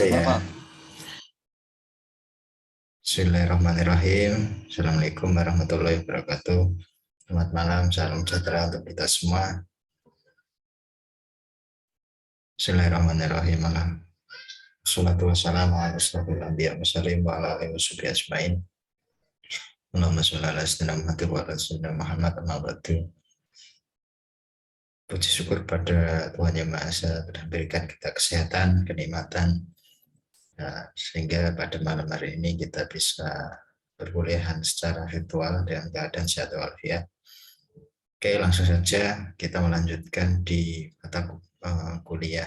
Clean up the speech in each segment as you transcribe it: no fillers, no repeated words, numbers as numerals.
Oke ya. Bismillahirrahmanirrahim. Assalamualaikum warahmatullahi wabarakatuh. Selamat malam, salam sejahtera untuk kita semua. Bismillahirrahmanirrahim. Wassalatu wassalamu ala asyrofil anbiya wassalim wa ala alihi washabihi ajmain. Allahumma sholli ala sayyidina Muhammad wa ala sayyidina Muhammad amma ba'du. Puji syukur pada Tuhan Yang Maha Esa telah berikan kita kesehatan, kenikmatan, sehingga pada malam hari ini kita bisa perkuliahan secara virtual dengan keadaan sehat walafiat. Oke, langsung saja kita melanjutkan di mata kuliah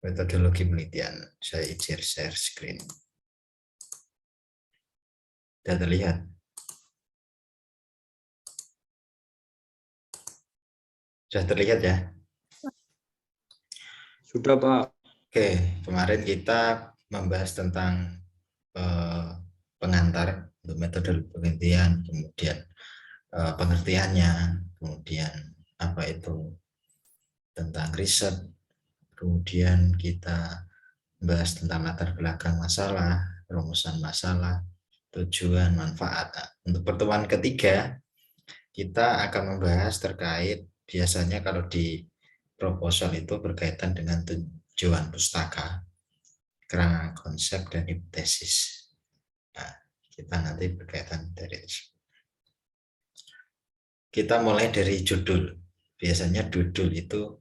metodologi penelitian. Saya izin share screen. Sudah terlihat? Sudah terlihat ya? Sudah, Pak. Oke, kemarin kita membahas tentang pengantar untuk metode penelitian, kemudian pengertiannya, kemudian apa itu tentang riset, kemudian kita membahas tentang latar belakang masalah, rumusan masalah, tujuan, manfaat. Untuk pertemuan ketiga, kita akan membahas terkait biasanya kalau di proposal itu berkaitan dengan tujuan pustaka, kerangka konsep, dan hipotesis. Nah, kita nanti berkaitan dari itu. Kita mulai dari judul. Biasanya judul itu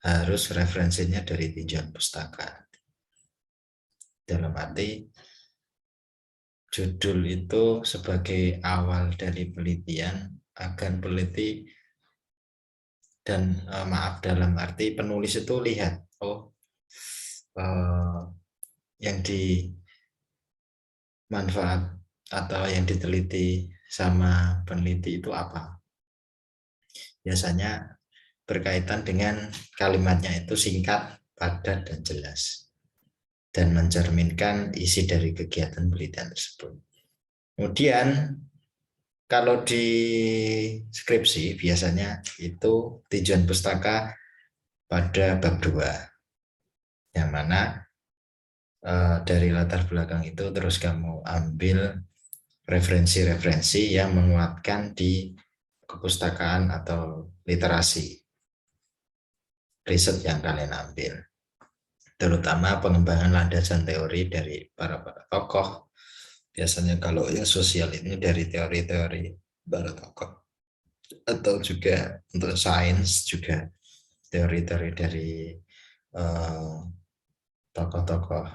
harus referensinya dari tinjauan pustaka. Dalam arti judul itu sebagai awal dari penelitian agar peneliti dan maaf, dalam arti penulis itu lihat, yang dimanfaat atau yang diteliti sama peneliti itu apa. Biasanya berkaitan dengan kalimatnya itu singkat, padat, dan jelas, dan mencerminkan isi dari kegiatan penelitian tersebut. Kemudian kalau di skripsi biasanya itu tujuan pustaka pada bab 2, yang mana dari latar belakang itu terus kamu ambil referensi-referensi yang menguatkan di kepustakaan atau literasi riset yang kalian ambil, terutama pengembangan landasan teori dari para tokoh. Biasanya kalau yang sosial ini dari teori-teori para tokoh, atau juga untuk sains juga teori-teori dari tokoh-tokoh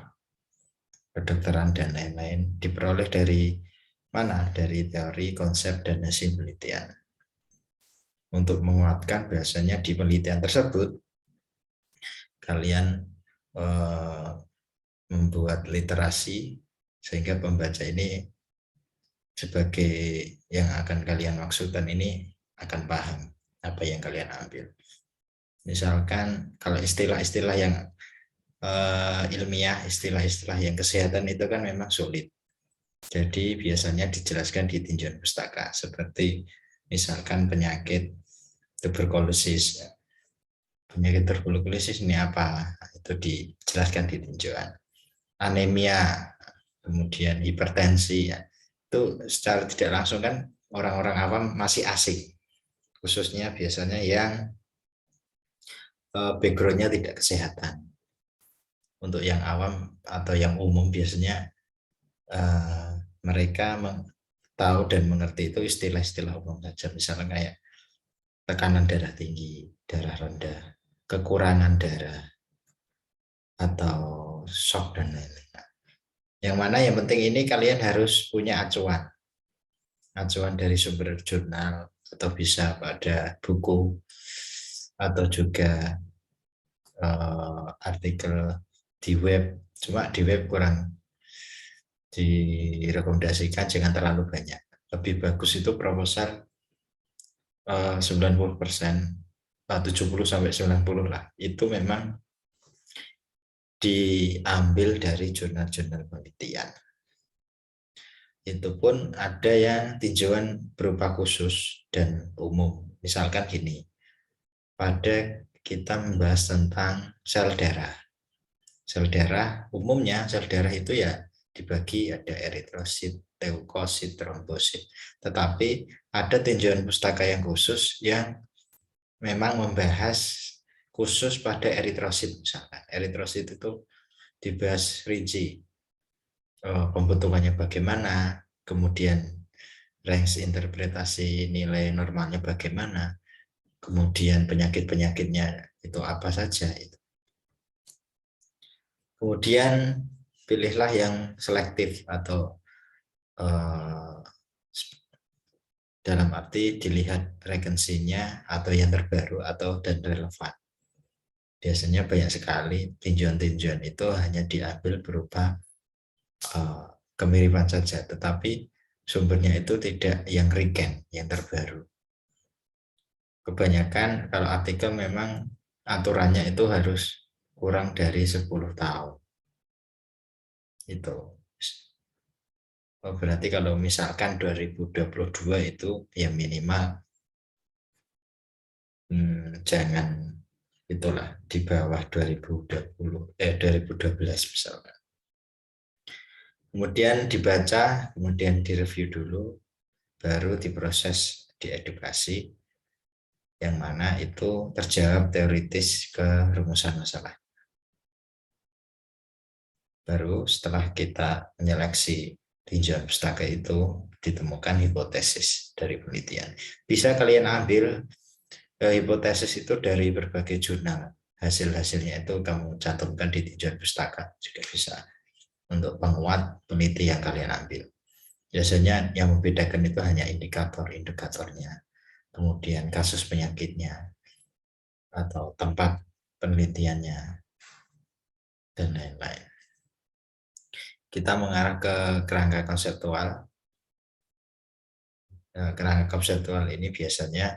kedokteran dan lain-lain, diperoleh dari mana? Dari teori, konsep, dan hasil penelitian. Untuk menguatkan biasanya di penelitian tersebut kalian membuat literasi sehingga pembaca ini sebagai yang akan kalian maksudkan ini akan paham apa yang kalian ambil. Misalkan kalau istilah-istilah yang ilmiah, istilah-istilah yang kesehatan itu kan memang sulit. Jadi biasanya dijelaskan di tinjauan pustaka, seperti misalkan penyakit tuberkulosis. Penyakit tuberkulosis ini apa? Itu dijelaskan di tinjauan. Anemia, kemudian hipertensi, ya. Itu secara tidak langsung kan orang-orang awam masih asing, khususnya biasanya yang backgroundnya tidak kesehatan. Untuk yang awam atau yang umum biasanya mereka tahu dan mengerti itu istilah-istilah umum saja, misalnya kayak tekanan darah tinggi, darah rendah, kekurangan darah, atau shock dan lain-lain. Yang mana yang penting ini kalian harus punya acuan dari sumber jurnal, atau bisa pada buku, atau juga artikel di web. Cuma di web kurang direkomendasikan, jangan terlalu banyak. Lebih bagus itu proposal 90%, 70-90% lah. Itu memang diambil dari jurnal-jurnal penelitian. Itu pun ada yang tinjauan berupa khusus dan umum. Misalkan gini, pada kita membahas tentang sel darah. Sel darah, umumnya sel darah itu ya dibagi ada eritrosit, leukosit, trombosit. Tetapi ada tinjauan pustaka yang khusus yang memang membahas khusus pada eritrosit misalkan. Eritrosit itu dibahas rinci, pembentukannya bagaimana, kemudian range interpretasi nilai normalnya bagaimana, kemudian penyakit-penyakitnya itu apa saja. Kemudian pilihlah yang selektif atau dalam arti dilihat regensinya atau yang terbaru atau dan relevan. Biasanya banyak sekali tinjauan-tinjauan itu hanya diambil berupa kemiripan saja, tetapi sumbernya itu tidak yang regen, yang terbaru. Kebanyakan kalau artikel memang aturannya itu harus kurang dari 10 tahun. Itu. Berarti kalau misalkan 2022 itu ya minimal jangan itulah di bawah 2012 misalkan. Kemudian dibaca, kemudian direview dulu, baru diproses diedukasi, yang mana itu terjawab teoritis ke rumusan masalah. Baru setelah kita menyeleksi tinjauan pustaka itu ditemukan hipotesis dari penelitian. Bisa kalian ambil hipotesis itu dari berbagai jurnal. Hasil-hasilnya itu kamu cantumkan di tinjauan pustaka juga bisa untuk penguat peneliti yang kalian ambil. Biasanya yang membedakan itu hanya indikator-indikatornya, kemudian kasus penyakitnya, atau tempat penelitiannya, dan lain-lain. Kita mengarah ke kerangka konseptual. Kerangka konseptual ini biasanya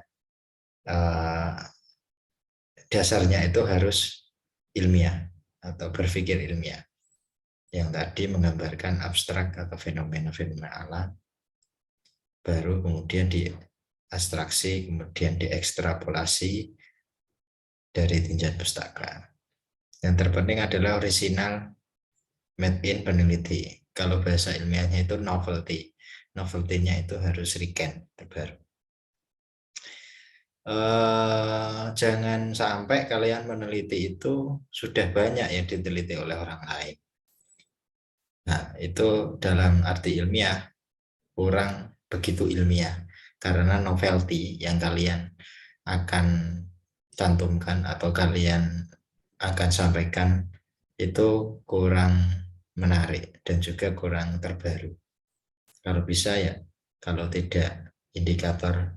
dasarnya itu harus ilmiah atau berpikir ilmiah. Yang tadi menggambarkan abstrak atau fenomena-fenomena alam, baru kemudian diabstraksi, kemudian diekstrapolasi dari tinjauan pustaka. Yang terpenting adalah original made in peneliti. Kalau bahasa ilmiahnya itu novelty. Novelty-nya itu harus recent, terbaru. Jangan sampai kalian meneliti itu sudah banyak yang diteliti oleh orang lain. Nah, itu dalam arti ilmiah kurang begitu ilmiah, karena novelty yang kalian akan cantumkan atau kalian akan sampaikan itu kurang menarik dan juga kurang terbaru. Kalau bisa ya, kalau tidak indikator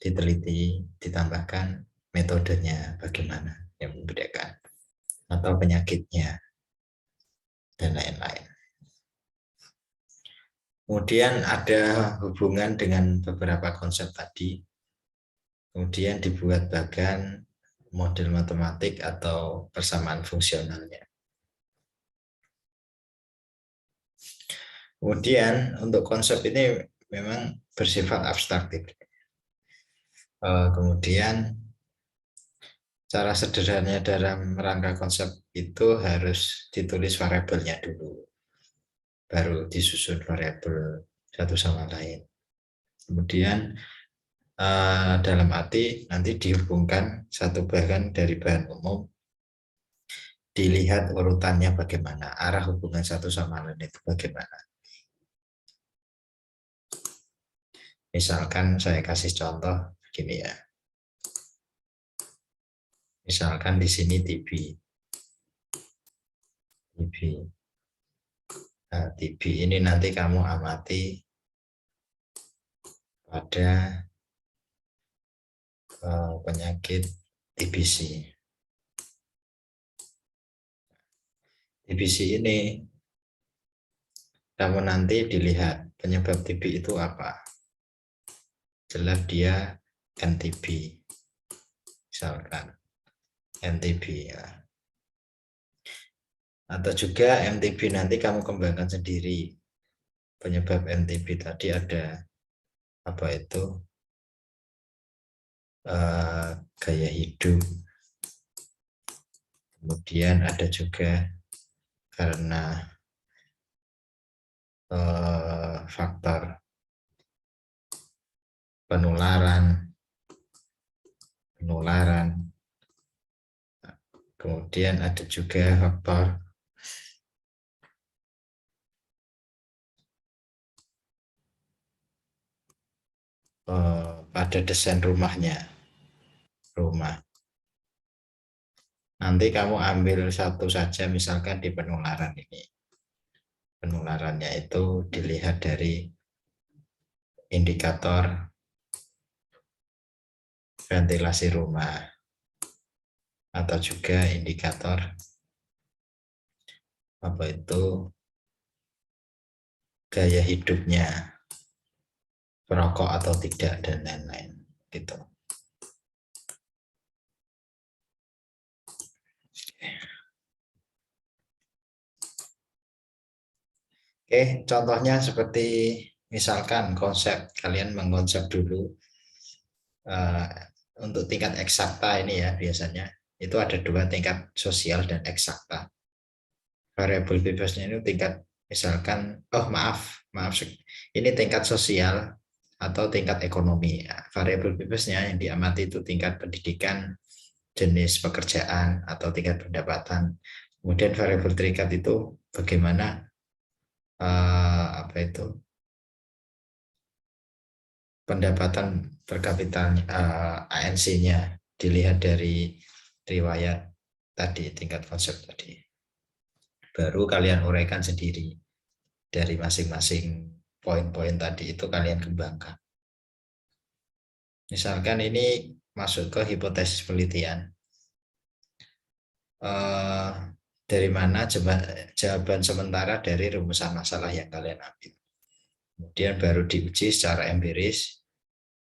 diteliti, ditambahkan metodenya bagaimana yang membedakan, atau penyakitnya, dan lain-lain. Kemudian ada hubungan dengan beberapa konsep tadi, kemudian dibuat bagan model matematik atau persamaan fungsionalnya. Kemudian untuk konsep ini memang bersifat abstraktif. Kemudian cara sederhananya dalam rangka konsep itu harus ditulis variabelnya dulu, baru disusun variabel satu sama lain. Kemudian dalam arti nanti dihubungkan satu bahan dari bahan umum, dilihat urutannya bagaimana, arah hubungan satu sama lain itu bagaimana. Misalkan saya kasih contoh begini ya. Misalkan di sini TB. Nah, TB ini nanti kamu amati pada penyakit TBC. TBC ini kamu nanti dilihat penyebab TB itu apa. Jelas dia NTB. Misalkan NTB ya. Atau juga MTB nanti kamu kembangkan sendiri. Penyebab NTB tadi ada apa itu? Gaya hidup, Kemudian ada juga karena faktor penularan. Kemudian ada juga faktor pada desain rumah. Nanti kamu ambil satu saja, misalkan di penularan ini. Penularannya itu dilihat dari indikator ventilasi rumah atau juga indikator apa itu gaya hidupnya, perokok atau tidak, dan lain-lain gitu. Oke, contohnya seperti misalkan konsep, kalian mengkonsep dulu untuk tingkat eksakta ini ya, biasanya itu ada dua, tingkat sosial dan eksakta. Variabel bebasnya ini tingkat, misalkan, ini tingkat sosial atau tingkat ekonomi. Variabel bebasnya yang diamati itu tingkat pendidikan, jenis pekerjaan, atau tingkat pendapatan. Kemudian variabel terikat itu bagaimana pendapatan per kapita ANC-nya, dilihat dari riwayat tadi, tingkat konsep tadi. Baru kalian uraikan sendiri dari masing-masing poin-poin tadi, itu kalian kembangkan. Misalkan ini masuk ke hipotesis penelitian. Dari mana jawaban sementara dari rumusan masalah yang kalian ambil. Kemudian baru diuji secara empiris,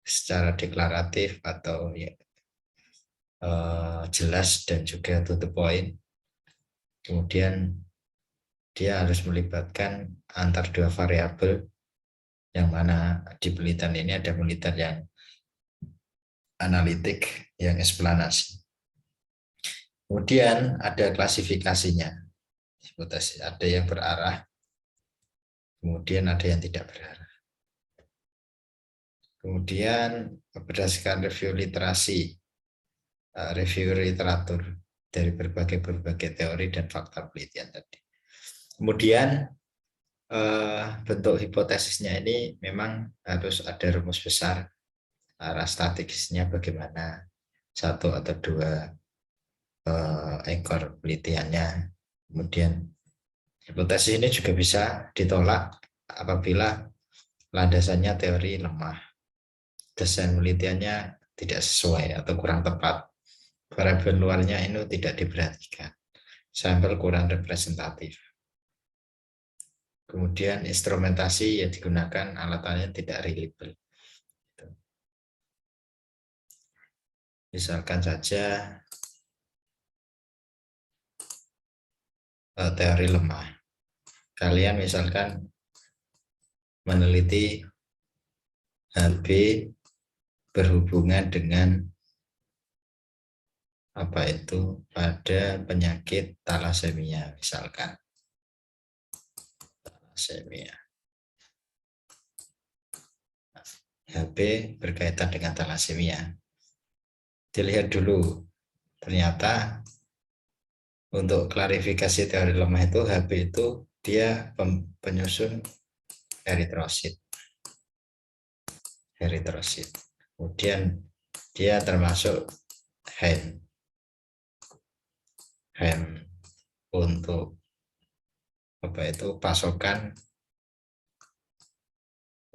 secara deklaratif atau ya, jelas dan juga to the point. Kemudian dia harus melibatkan antar dua variabel, yang mana di penelitian ini ada penelitian yang analitik, yang eksplanasi. Kemudian ada klasifikasinya, hipotesis, ada yang berarah, kemudian ada yang tidak berarah. Kemudian berdasarkan review literasi, review literatur dari berbagai teori dan fakta penelitian tadi. Kemudian bentuk hipotesisnya ini memang harus ada rumus besar, arah statistiknya bagaimana, satu atau dua ekor penelitiannya. Kemudian hipotesis ini juga bisa ditolak apabila landasannya teori lemah, desain penelitiannya tidak sesuai atau kurang tepat, variabel luarnya ini tidak diperhatikan, sampel kurang representatif. Kemudian instrumentasi yang digunakan alat-alatnya tidak reliable. Misalkan saja teori lemah. Kalian misalkan meneliti HB berhubungan dengan pada penyakit thalassemia, misalkan. Thalassemia. HB berkaitan dengan thalassemia. Dilihat dulu, ternyata untuk klarifikasi teori lemah itu, HB itu dia penyusun eritrosit. Kemudian dia termasuk HEM untuk pasokan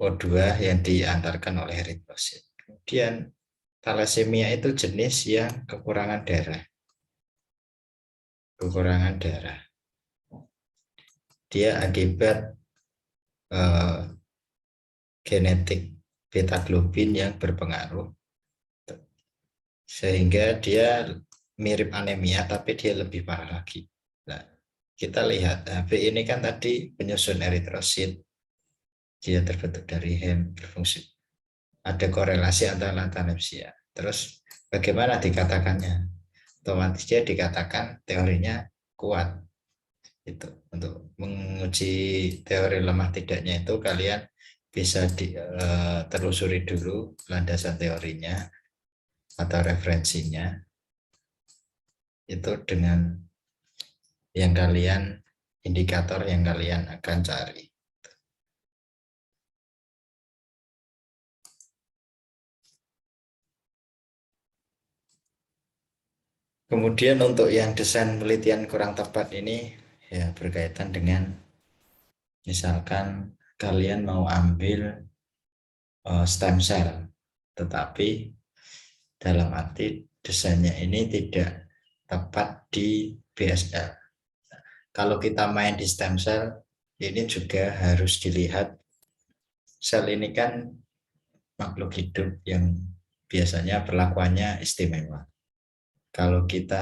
O2 yang diantarkan oleh eritrosit. Kemudian thalassemia itu jenis yang kekurangan darah. Dia akibat genetik beta globin yang berpengaruh, sehingga dia mirip anemia, tapi dia lebih parah lagi. Nah, kita lihat HB ini kan tadi penyusun eritrosit, dia terbentuk dari HEM, berfungsi. Ada korelasi antara thalassemia. Terus bagaimana dikatakannya? otomatis dia dikatakan teorinya kuat. Itu untuk menguji teori lemah tidaknya itu kalian bisa telusuri dulu landasan teorinya atau referensinya itu dengan yang kalian indikator yang kalian akan cari. Kemudian untuk yang desain penelitian kurang tepat ini ya berkaitan dengan misalkan kalian mau ambil stem cell, tetapi dalam arti desainnya ini tidak tepat di BSL. Kalau kita main di stem cell, ini juga harus dilihat sel ini kan makhluk hidup yang biasanya perlakuannya istimewa. Kalau kita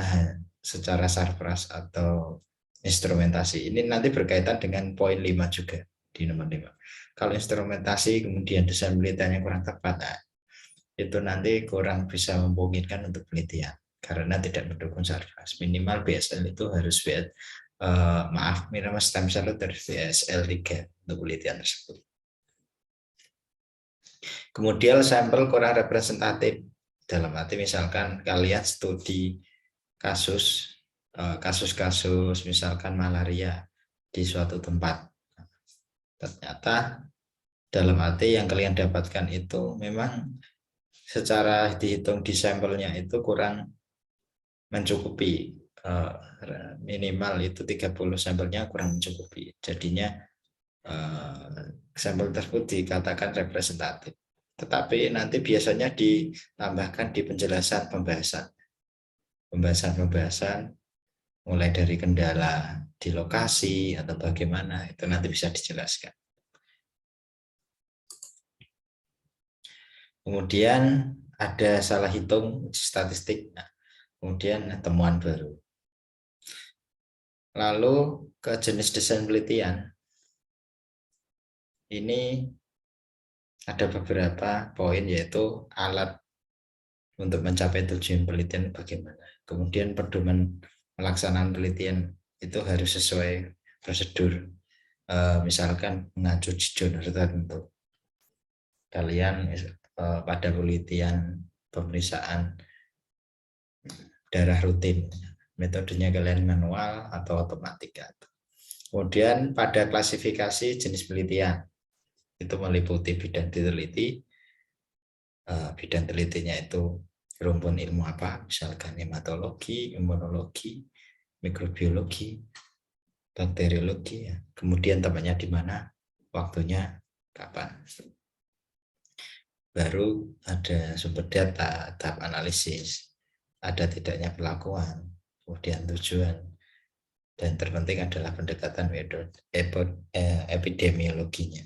secara sarpras atau instrumentasi, ini nanti berkaitan dengan poin 5 juga di nomor 5. Kalau instrumentasi kemudian desain penelitiannya kurang tepat, nah, itu nanti kurang bisa memungkinkan untuk penelitian karena tidak mendukung sarpras. Minimal BSL itu harus minimal stem cell itu harus BSL 3 untuk penelitian tersebut. Kemudian sampel kurang representatif, dalam arti misalkan kalian studi kasus-kasus misalkan malaria di suatu tempat, ternyata dalam arti yang kalian dapatkan itu memang secara dihitung di sampelnya itu kurang mencukupi, minimal itu 30 sampelnya kurang mencukupi, jadinya sampel tersebut dikatakan representatif. Tetapi nanti biasanya ditambahkan di penjelasan pembahasan mulai dari kendala di lokasi atau bagaimana, itu nanti bisa dijelaskan. Kemudian ada salah hitung statistik, kemudian temuan baru. Lalu ke jenis desain penelitian, ini ada beberapa poin, yaitu alat untuk mencapai tujuan penelitian bagaimana. Kemudian pedoman pelaksanaan penelitian itu harus sesuai prosedur. Misalkan mengacu jurnal tertentu. Kalian pada penelitian pemeriksaan darah rutin, metodenya kalian manual atau otomatik. Kemudian pada klasifikasi jenis penelitian, itu meliputi bidang diteliti, bidang telitinya itu rumpun ilmu apa, misalkan hematologi, imunologi, mikrobiologi, bakteriologi, ya. Kemudian tempatnya di mana, waktunya kapan. Baru ada sumber data, tahap analisis, ada tidaknya pelakuan, kemudian tujuan, dan terpenting adalah pendekatan epidemiologinya.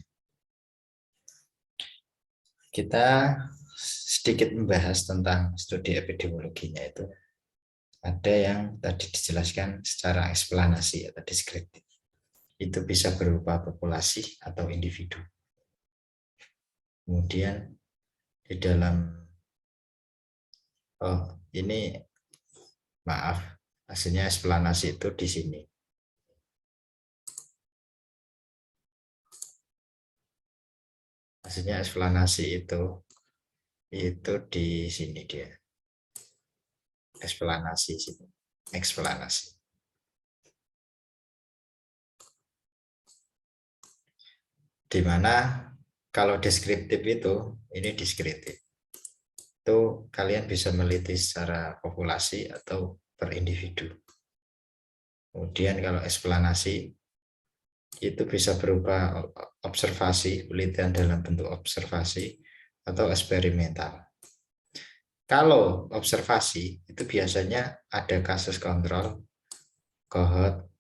Kita sedikit membahas tentang studi epidemiologinya itu. Ada yang tadi dijelaskan secara eksplanasi atau deskriptif. Itu bisa berupa populasi atau individu. Kemudian di dalam, ini maaf, hasilnya eksplanasi itu di sini. Hasilnya eksplanasi itu di sini dia. Eksplanasi sini. Eksplanasi. Di mana kalau deskriptif itu, ini deskriptif. Itu kalian bisa meneliti secara populasi atau per individu. Kemudian kalau eksplanasi itu bisa berupa observasi, penelitian dalam bentuk observasi atau eksperimental. Kalau observasi itu biasanya ada kasus kontrol, cohort,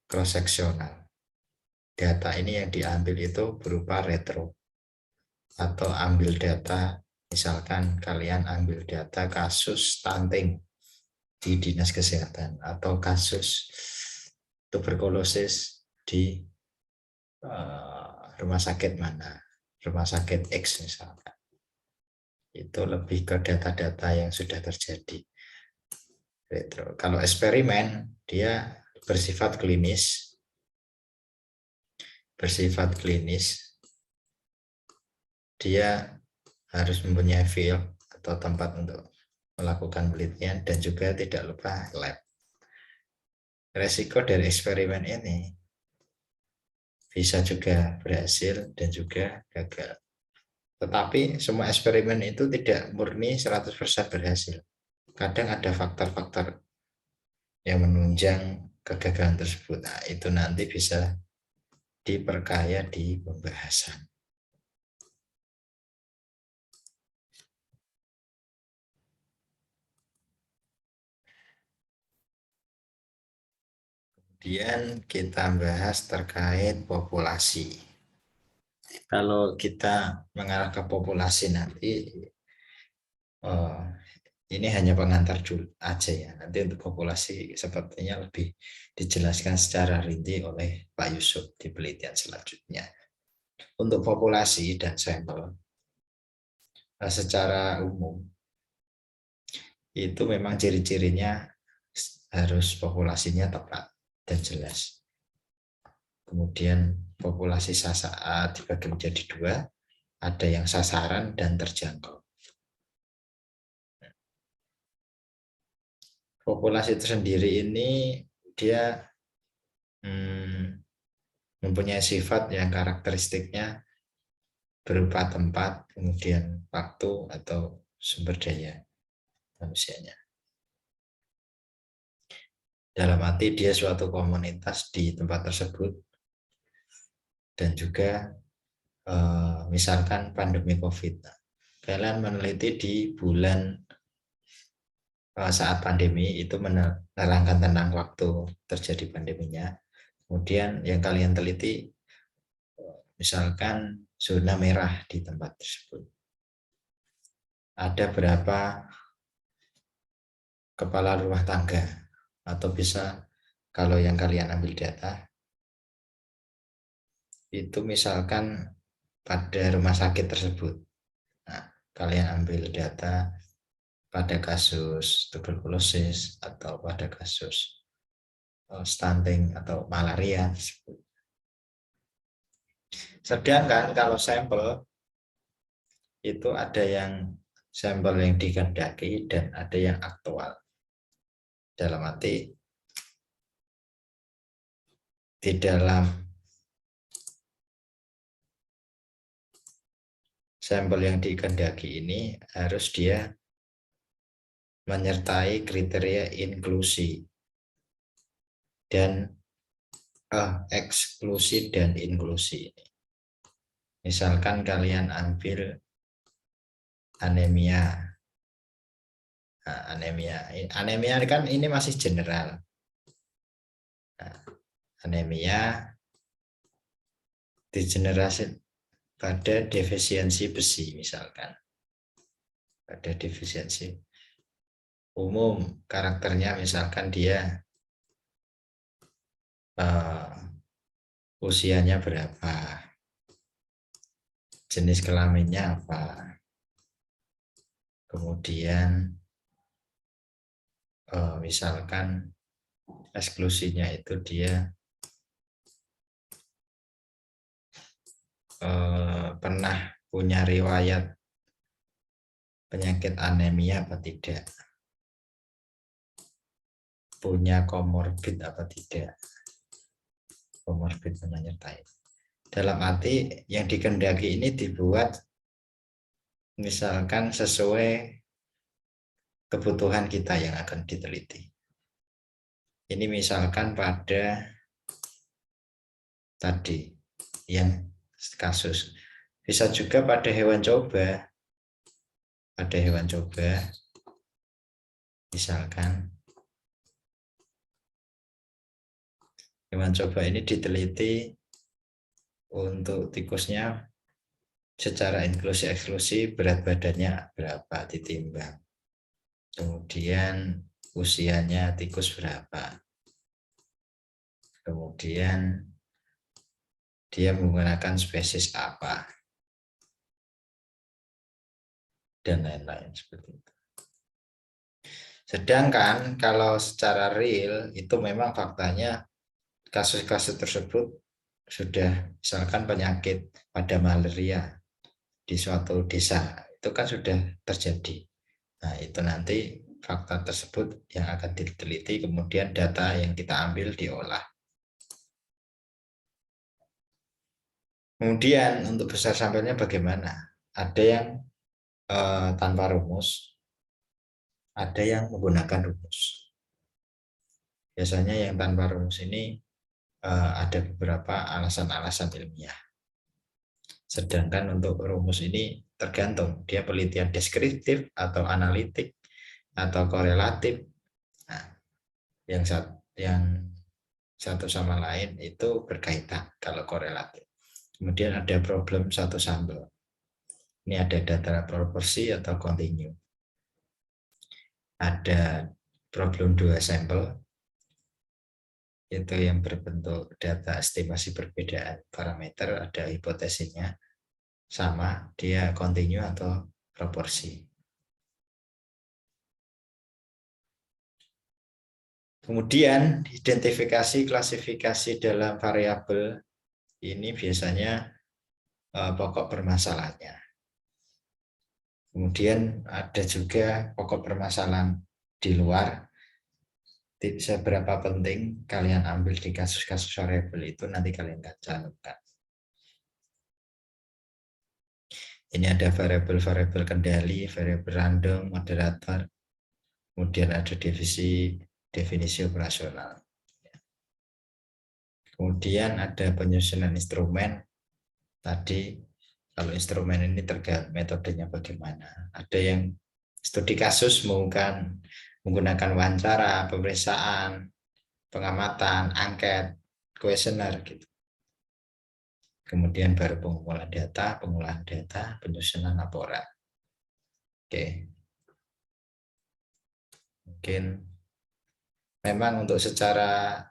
cross-seksional. Data ini yang diambil itu berupa retro atau ambil data, misalkan kalian ambil data kasus stunting di dinas kesehatan atau kasus tuberkulosis di rumah sakit mana, rumah sakit X misalkan. Itu lebih ke data-data yang sudah terjadi. retro. Kalau eksperimen dia bersifat klinis, dia harus mempunyai field atau tempat untuk melakukan penelitian dan juga tidak lupa lab. Resiko dari eksperimen ini bisa juga berhasil dan juga gagal. Tetapi semua eksperimen itu tidak murni 100% berhasil. Kadang ada faktor-faktor yang menunjang kegagalan tersebut. Nah, itu nanti bisa diperkaya di pembahasan. Kemudian kita bahas terkait populasi. Kalau kita mengarah ke populasi nanti, ini hanya pengantar dulu aja ya. Nanti untuk populasi sepertinya lebih dijelaskan secara rinci oleh Pak Yusuf di penelitian selanjutnya. Untuk populasi dan sampel, secara umum itu memang ciri-cirinya harus populasinya tepat dan jelas. Kemudian populasi dibagi menjadi dua, ada yang sasaran dan terjangkau. Populasi itu sendiri ini dia mempunyai sifat yang karakteristiknya berupa tempat, kemudian waktu atau sumber daya manusianya. Dalam arti dia suatu komunitas di tempat tersebut, dan juga misalkan pandemi COVID. Kalian meneliti di bulan saat pandemi itu menerangkan tentang waktu terjadi pandeminya. Kemudian yang kalian teliti misalkan zona merah di tempat tersebut. Ada berapa kepala rumah tangga, atau bisa kalau yang kalian ambil data itu misalkan pada rumah sakit tersebut. Nah, kalian ambil data pada kasus tuberkulosis atau pada kasus stunting atau malaria tersebut. Sedangkan kalau sampel itu ada yang sampel yang dikehendaki dan ada yang aktual. Dalam arti di dalam sampel yang dikehendaki ini harus dia menyertai kriteria inklusi dan eksklusi dan inklusi. Misalkan kalian ambil anemia. Nah, anemia kan ini masih general. Nah, anemia degenerasi pada defisiensi besi misalkan. Pada defisiensi umum karakternya misalkan dia usianya berapa, jenis kelaminnya apa, kemudian misalkan eksklusinya itu dia pernah punya riwayat penyakit anemia apa tidak, punya komorbid apa tidak, komorbid menyertai. Dalam arti yang dikehendaki ini dibuat misalkan sesuai kebutuhan kita yang akan diteliti. Ini misalkan pada tadi yang kasus, bisa juga pada hewan coba. Pada hewan coba misalkan hewan coba ini diteliti untuk tikusnya secara inklusi eksklusi berat badannya berapa ditimbang, kemudian usianya tikus berapa, kemudian dia menggunakan spesies apa, dan lain-lain seperti itu. Sedangkan kalau secara real itu memang faktanya kasus-kasus tersebut sudah misalkan penyakit pada malaria di suatu desa itu kan sudah terjadi. Nah, itu nanti fakta tersebut yang akan diteliti, kemudian data yang kita ambil diolah. Kemudian untuk besar sampelnya bagaimana? Ada yang tanpa rumus, ada yang menggunakan rumus. Biasanya yang tanpa rumus ini ada beberapa alasan-alasan ilmiah. Sedangkan untuk rumus ini tergantung dia penelitian deskriptif atau analitik atau korelatif. Nah, yang satu sama lain itu berkaitan kalau korelatif. Kemudian ada problem satu sampel. Ini ada data proporsi atau kontinu. Ada problem dua sampel, itu yang berbentuk data estimasi perbedaan parameter, ada hipotesisnya sama, dia kontinu atau proporsi. Kemudian identifikasi klasifikasi dalam variabel ini biasanya pokok permasalahannya. Kemudian ada juga pokok permasalahan di luar. Seberapa penting kalian ambil di kasus-kasus variabel itu nanti kalian cantumkan. Ini ada variabel-variabel kendali, variabel random, moderator, kemudian ada definisi operasional. Kemudian ada penyusunan instrumen. Tadi kalau instrumen ini tergantung metodenya bagaimana. Ada yang studi kasus menggunakan wawancara, pemeriksaan, pengamatan, angket, kuesioner gitu. Kemudian baru pengumpulan data, pengolahan data, penyusunan laporan. Oke. Mungkin memang untuk secara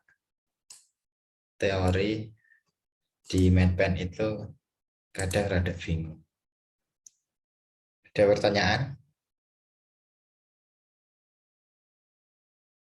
teori di MedPen itu kadang rada bingung. Ada pertanyaan?